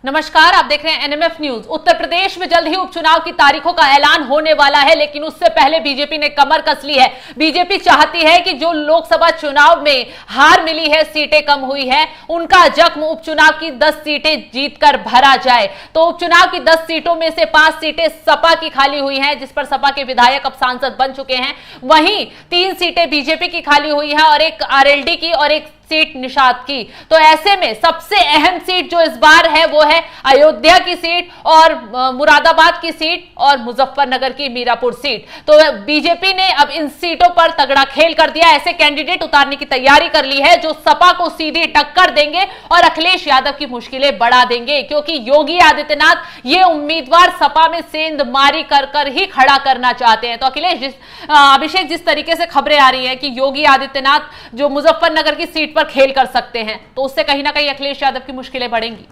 नमस्कार, आप देख रहे हैं एनएमएफ न्यूज। उत्तर प्रदेश में जल्द ही उपचुनाव की तारीखों का ऐलान होने वाला है, लेकिन उससे पहले बीजेपी ने कमर कस ली है। बीजेपी चाहती है कि जो लोकसभा चुनाव में हार मिली है, सीटें कम हुई है, उनका जख्म उपचुनाव की 10 सीटें जीतकर भरा जाए। तो उपचुनाव की 10 सीटों में से 5 सीटें सपा की खाली हुई हैं, जिस पर सपा के विधायक अब सांसद बन चुके हैं। वहीं 3 सीटें बीजेपी की खाली हुई है और एक आरएलडी की और एक सीट निषाद की। तो ऐसे में सबसे अहम सीट जो इस बार है वो है अयोध्या की सीट और मुरादाबाद की सीट और मुजफ्फरनगर की मीरापुर सीट। तो बीजेपी ने अब इन सीटों पर तगड़ा खेल कर दिया, ऐसे कैंडिडेट उतारने की तैयारी कर ली है जो सपा को सीधी टक्कर देंगे और अखिलेश यादव की मुश्किलें बढ़ा देंगे, क्योंकि योगी आदित्यनाथ ये उम्मीदवार सपा में सेंधमारी कर ही खड़ा करना चाहते हैं। तो अभिषेक, जिस तरीके से खबरें आ रही है कि योगी आदित्यनाथ जो मुजफ्फरनगर की सीट खेल कर सकते हैं, तो उससे कहीं ना कहीं अखिलेश यादव की मुश्किलें बढ़ेंगी।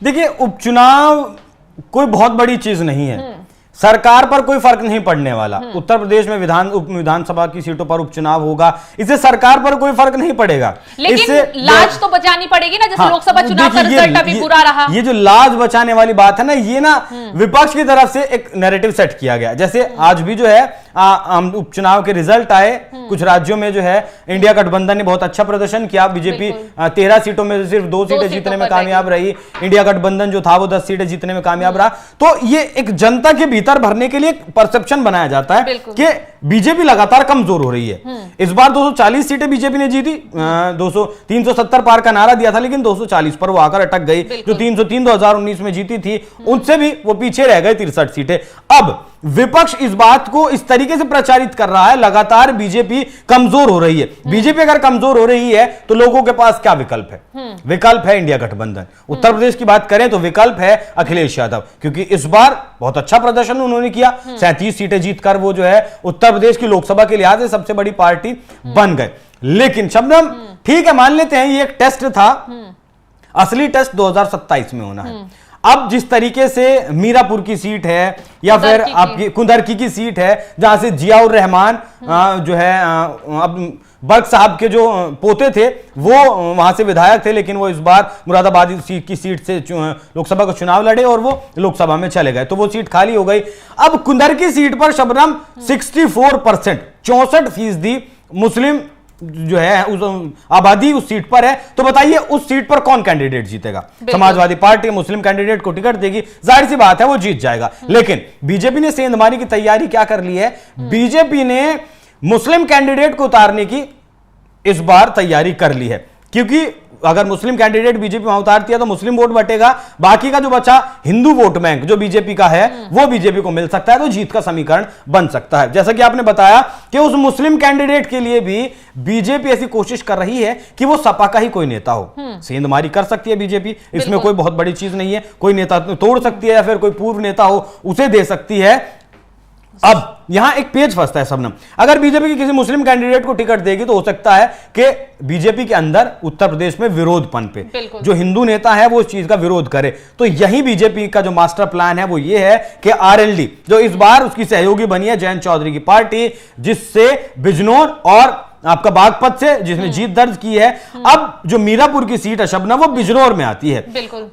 देखिए, उपचुनाव कोई बहुत बड़ी चीज नहीं है, सरकार पर कोई फर्क नहीं पड़ने वाला। उत्तर प्रदेश में विधानसभा की सीटों पर उपचुनाव होगा, इससे सरकार पर कोई फर्क नहीं पड़ेगा। लेकिन इससे लाज तो बचानी पड़ेगी ना, जैसे लोकसभा चुनाव का रिजल्ट अभी बुरा रहा। ये जो लाज बचाने वाली बात है ना, ये ना विपक्ष की तरफ से एक नैरेटिव सेट किया गया। जैसे आज भी जो है उपचुनाव के रिजल्ट आए, कुछ राज्यों में जो है इंडिया गठबंधन ने बहुत अच्छा प्रदर्शन किया। बीजेपी 13 सीटों में सिर्फ 2 सीटें जीतने में कामयाब रही। इंडिया गठबंधन जो था वो 10 सीटें जीतने में कामयाब रहा। तो ये एक जनता के भीतर भरने के लिए परसेप्शन बनाया जाता है कि बीजेपी लगातार कमजोर हो रही है। इस बार 240 सीटें बीजेपी ने जीती, 370 पार का नारा दिया था, लेकिन 240 पर वो आकर अटक गई। जो 303 2019 में जीती थी, उनसे भी वो पीछे रह गए 63 सीटें। अब विपक्ष इस बात को इस तरीके से प्रचारित कर रहा है, लगातार बीजेपी कमजोर हो रही है। बीजेपी अगर कमजोर हो रही है तो लोगों के पास क्या विकल्प है? विकल्प है इंडिया गठबंधन। उत्तर प्रदेश की बात करें तो विकल्प है अखिलेश यादव, क्योंकि इस बार बहुत अच्छा प्रदर्शन उन्होंने किया। 37 सीटें जीतकर वो जो है उत्तर प्रदेश की लोकसभा के लिहाज से सबसे बड़ी पार्टी बन गए। लेकिन शबनम, ठीक है, मान लेते हैं ये एक टेस्ट था, असली टेस्ट 2027 में होना है। अब जिस तरीके से मीरापुर की सीट है या फिर आपकी कुंदरकी की सीट है, जहां से जियाउर रहमान जो है अब बर्क साहब के जो पोते थे वो वहां से विधायक थे, लेकिन वो इस बार मुरादाबाद की सीट से लोकसभा का चुनाव लड़े और वो लोकसभा में चले गए, तो वो सीट खाली हो गई। अब कुंदरकी सीट पर शबनम 64%, 64% मुस्लिम जो है उस आबादी उस सीट पर है। तो बताइए उस सीट पर कौन कैंडिडेट जीतेगा? समाजवादी पार्टी मुस्लिम कैंडिडेट को टिकट देगी, जाहिर सी बात है वो जीत जाएगा। लेकिन बीजेपी ने सेंधमारी की तैयारी क्या कर ली है? बीजेपी ने मुस्लिम कैंडिडेट को उतारने की इस बार तैयारी कर ली है, क्योंकि अगर मुस्लिम कैंडिडेट बीजेपी वहां उतारती है तो मुस्लिम वोट बटेगा, बाकी का जो बचा हिंदू वोट बैंक जो बीजेपी का है वो बीजेपी को मिल सकता है, तो जीत का समीकरण बन सकता है। जैसा कि आपने बताया कि उस मुस्लिम कैंडिडेट के लिए भी बीजेपी ऐसी कोशिश कर रही है कि वो सपा का ही कोई नेता हो। सेंधमारी कर सकती है बीजेपी, इसमें कोई बहुत बड़ी चीज नहीं है। कोई नेता तोड़ सकती है या फिर कोई पूर्व नेता हो उसे दे सकती है। अब यहां एक पेच फंसता है सबनम, अगर बीजेपी की किसी मुस्लिम कैंडिडेट को टिकट देगी तो हो सकता है कि बीजेपी के अंदर उत्तर प्रदेश में विरोध पनपे, जो हिंदू नेता है वो इस चीज का विरोध करे। तो यही बीजेपी का जो मास्टर प्लान है वो ये है कि आरएलडी जो इस बार उसकी सहयोगी बनी है जयंत चौधरी की पार्टी, जिससे बिजनौर और आपका बागपत से जिसने जीत दर्ज की है, अब जो मीरापुर की सीट है शबनम वो बिजनौर में आती है,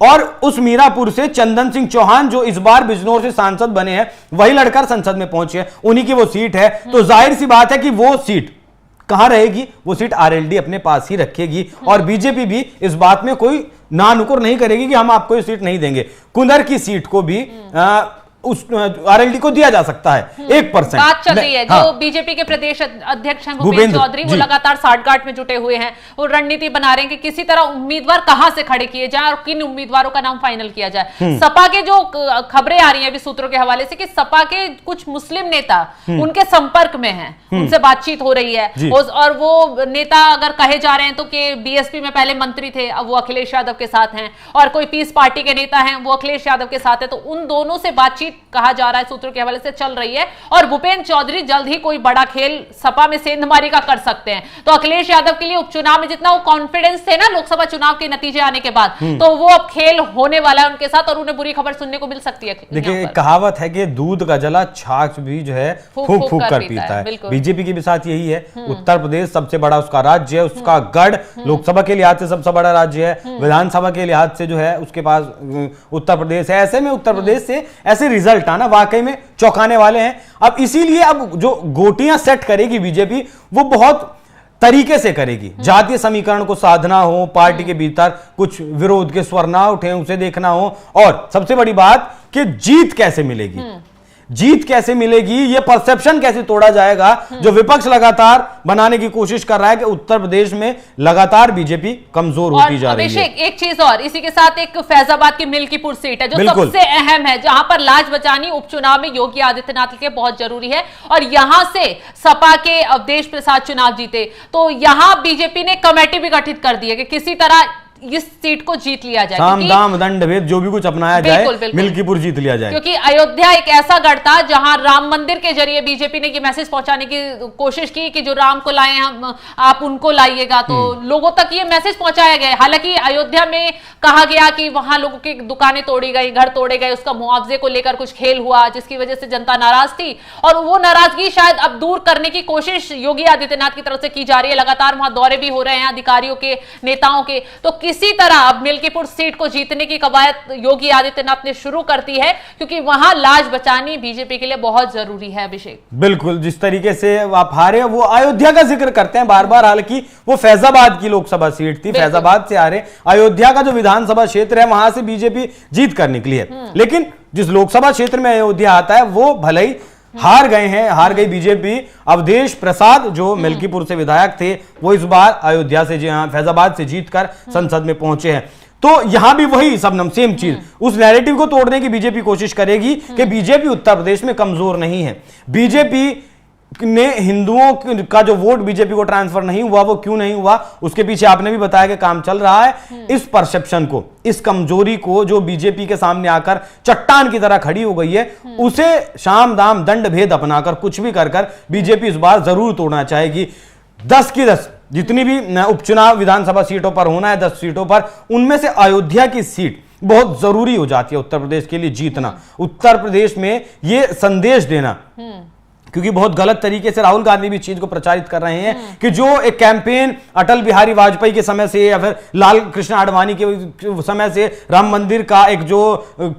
और उस मीरापुर से चंदन सिंह चौहान जो इस बार बिजनौर से सांसद बने हैं वही लड़कर संसद में पहुंचे, उन्हीं की वो सीट है। तो जाहिर सी बात है कि वो सीट कहां रहेगी? वो सीट आरएलडी अपने पास ही रखेगी, और बीजेपी भी इस बात में कोई नानुकुर नहीं करेगी कि हम आपको ये सीट नहीं देंगे। कुंदर की सीट को भी उस आरएलडी को दिया जा सकता है 1%। बात चल रही है जो बीजेपी के प्रदेश अध्यक्ष हैं भूपेंद्र चौधरी, वो लगातार साठगांठ में जुटे हुए हैं। वो रणनीति बना रहे हैं कि किसी तरह उम्मीदवार कहां से खड़े किए जाए और किन उम्मीदवारों का नाम फाइनल किया जाए। सपा के जो खबरें आ रही हैं अभी सूत्रों के हवाले से कि सपा के कुछ मुस्लिम नेता उनके संपर्क में हैं, उनसे बातचीत हो रही है, और वो नेता अगर कहे जा रहे हैं तो कि बीएसपी में पहले मंत्री थे, अब वो अखिलेश यादव के साथ हैं, और कोई पीस पार्टी के नेता हैं वो अखिलेश यादव के साथ है। तो उन दोनों से बातचीत तलाशी कहा जा रहा है, सूत्रों के हवाले से चल रही है। और भूपेंद्र चौधरी जल्द ही कोई बड़ा खेल सपा में सेंधमारी का कर सकते हैं। तो अखिलेश यादव के लिए उपचुनाव में जितना वो कॉन्फिडेंस थे ना लोकसभा चुनाव के नतीजे आने के बाद, तो वो अब खेल होने वाला है उनके साथ, और उन्हें बुरी खबर सुनने को मिल सकती है। देखिए कहावत है कि दूध का जला छाछ भी जो है फूक फूक कर पीता है। बीजेपी के भी साथ यही है। उत्तर प्रदेश सबसे बड़ा उसका राज्य है, उसका गढ़, लोकसभा के लिहाज से सबसे बड़ा राज्य है, विधानसभा के लिहाज से जो है उसके पास उत्तर प्रदेश है। ऐसे में उत्तर प्रदेश से ऐसे रिजल्ट आना वाकई में चौंकाने वाले हैं। अब इसीलिए अब जो गोटियां सेट करेगी बीजेपी वो बहुत तरीके से करेगी। जातीय समीकरण को साधना हो, पार्टी के भीतर कुछ विरोध के स्वर ना उठे उसे देखना हो, और सबसे बड़ी बात कि जीत कैसे मिलेगी, जीत कैसे मिलेगी, ये परसेप्शन कैसे तोड़ा जाएगा जो विपक्ष लगातार बनाने की कोशिश कर रहा है कि उत्तर प्रदेश में लगातार बीजेपी कमजोर होती जा रही है। एक चीज और, इसी के साथ एक फैजाबाद की मिल्कीपुर सीट है जो सबसे अहम है, जहां पर लाज बचानी उपचुनाव में योगी आदित्यनाथ के लिए बहुत जरूरी है, और यहां से सपा के अवधेश प्रसाद चुनाव जीते तो यहां बीजेपी ने कमेटी भी गठित कर दी है कि किसी तरह इस सीट को जीत लिया जाए, साम दाम दंड भेद जो भी कुछ अपनाया जाए, मिल्कीपुर जीत लिया जाए। क्योंकि अयोध्या एक ऐसा गढ़ था जहां राम मंदिर के जरिए बीजेपी ने ये मैसेज पहुंचाने की कोशिश की कि जो राम को लाए हम आप उनको लाइएगा, तो लोगों तक ये मैसेज पहुंचाया गया। हालांकि अयोध्या में कहा गया कि वहां लोगों की दुकानें तोड़ी गई, घर तोड़े गए, उसका मुआवजे को लेकर कुछ खेल हुआ जिसकी वजह से जनता नाराज थी, और वो नाराजगी शायद अब दूर करने की कोशिश योगी आदित्यनाथ की तरफ से की जा रही है। लगातार वहां दौरे भी हो रहे हैं अधिकारियों के, नेताओं के, तो किसी तरह अब मिल्कीपुर सीट को जीतने की कवायद योगी आदित्यनाथ ने शुरू कर दी है, क्योंकि वहां लाज बचानी बीजेपी के लिए बहुत जरूरी है। अभिषेक, बिल्कुल, जिस तरीके से आप हारे वो अयोध्या का जिक्र करते हैं बार बार, हालांकि वो फैजाबाद की लोकसभा सीट थी, फैजाबाद से हारे। अयोध्या का जो विधानसभा क्षेत्र है वहां से बीजेपी जीत कर निकली है, लेकिन जिस लोकसभा क्षेत्र में अयोध्या आता है वो भले ही हार गए हैं, हार गई बीजेपी। अवधेश प्रसाद जो मिल्कीपुर से विधायक थे वो इस बार अयोध्या से फैजाबाद से जीतकर संसद में पहुंचे हैं। तो यहां भी वही सबनम सेम चीज, उस नैरेटिव को तोड़ने की बीजेपी कोशिश करेगी कि बीजेपी उत्तर प्रदेश में कमजोर नहीं है। बीजेपी ने हिंदुओं का जो वोट बीजेपी को ट्रांसफर नहीं हुआ, वो क्यों नहीं हुआ, उसके पीछे आपने भी बताया कि काम चल रहा है। इस परसेप्शन को, इस कमजोरी को जो बीजेपी के सामने आकर चट्टान की तरह खड़ी हो गई है, उसे शाम दाम दंड भेद अपनाकर कुछ भी कर बीजेपी इस बार जरूर तोड़ना चाहेगी। 10 की 10 जितनी भी उपचुनाव विधानसभा सीटों पर होना है, 10 सीटों पर, उनमें से अयोध्या की सीट बहुत जरूरी हो जाती है उत्तर प्रदेश के लिए जीतना। उत्तर प्रदेश में ये संदेश देना, क्योंकि बहुत गलत तरीके से राहुल गांधी भी चीज को प्रचारित कर रहे हैं कि जो एक कैंपेन अटल बिहारी वाजपेयी के समय से या फिर लाल कृष्ण आडवाणी के समय से राम मंदिर का एक जो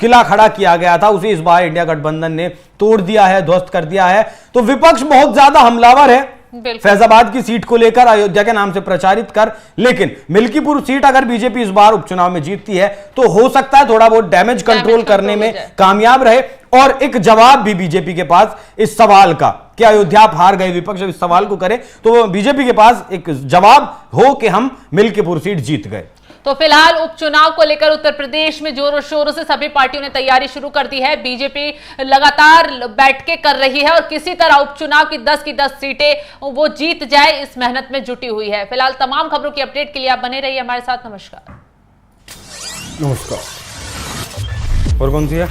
किला खड़ा किया गया था, उसे इस बार इंडिया गठबंधन ने तोड़ दिया है, ध्वस्त कर दिया है। तो विपक्ष बहुत ज्यादा हमलावर है फैजाबाद की सीट को लेकर, अयोध्या के नाम से प्रचारित कर। लेकिन मिल्कीपुर सीट अगर बीजेपी इस बार उपचुनाव में जीतती है तो हो सकता है थोड़ा बहुत डैमेज कंट्रोल करने में कामयाब रहे। और एक जवाब भी बीजेपी के पास इस सवाल का कि अयोध्या आप हार गए, विपक्ष इस सवाल को करे तो बीजेपी के पास एक जवाब हो कि हम मिल्कीपुर सीट जीत गए। तो फिलहाल उपचुनाव को लेकर उत्तर प्रदेश में जोरों शोरों से सभी पार्टियों ने तैयारी शुरू कर दी है। बीजेपी लगातार बैठकें कर रही है और किसी तरह उपचुनाव की 10 की 10 सीटें वो जीत जाए, इस मेहनत में जुटी हुई है। फिलहाल तमाम खबरों की अपडेट के लिए आप बने रहिए हमारे साथ। नमस्कार। नमस्कार। और कौन सी है?